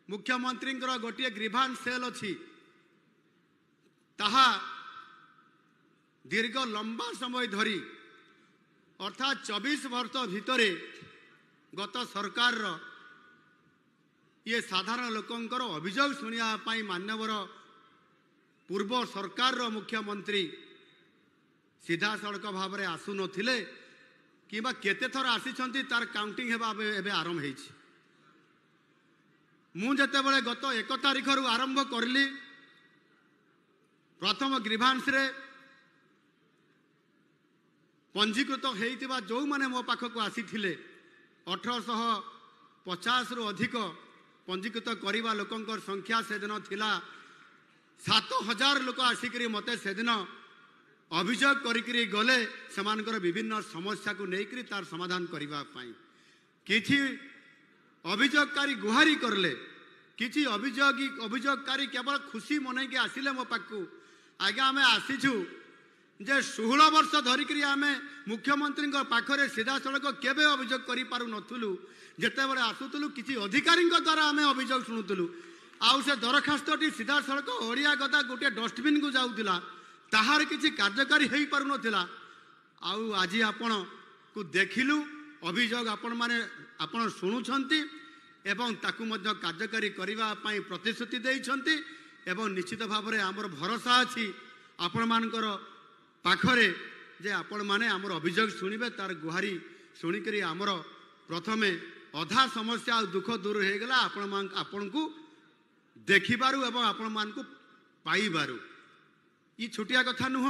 मुख्यमंत्री गोटे ग्रीभांस सेल अच्छी ताहा दीर्घ लंबा समय धरी अर्थात 24 वर्ष भितर गत सरकार ये साधारण लोकंकर अभियोग शुणा मान्यवर पूर्व सरकार मुख्यमंत्री सीधा सड़क भाव में आसु नथिले किबा केते थर आसीछंती तार काउंटिंग हेबा एबे आरंभ हेछि। मु जते बळे गत 1 तारिख रु आरंभ करली प्रथम ग्रीभांस रे पंजीकृत होइतिबा जो माने मो पाखक आसीथिले 1850 रु अधिक पंजीकृत करिबा लोकंकर संख्या से दिन थिला 7000 लोक आसिकरी मते से दिन अभियोग करिकरी गले सेमानकर विभिन्न समस्या को लेकर तार समाधान करबा पाई किछि अभियोगकारी गुहारी करले किछि अभियोगकारी केवल खुशी मनई के आसिले मो पाकू आगे आमे आसीछु जे 16 वर्ष धरिकरी आमे मुख्यमंत्री पाखरे सीधा सड़क केबे अभियोग करि पारु नथुलु जेते बळे आसुतलु किछि अधिकारी द्वारा आमे अभियोग सुनुतलु आउ से दरखास्तटी सीधा सड़क ओडिया गदा गोटे डस्टबिन को जाउतिला ताहार किछि कार्यकारी हेई पारु नथिला आउ आज आपण को देखिलु अभियोग आपण माने आपण सुनुछंती एवं ताकू मध्य कार्यकारी करबा पई प्रतिश्रुति देइछंती एवं निश्चित भाव में आमर भरोसा अछि आपण मानकर पाखरे जे आपण माने आमर अभियोग सुनिबे तार गुहारी सुनिकरी आमर प्रथमे अधा समस्या दुख दूर हो गला आपण को देखिबारु एवं आपण मान को पाइबारु ये छोटिया कथा नुह।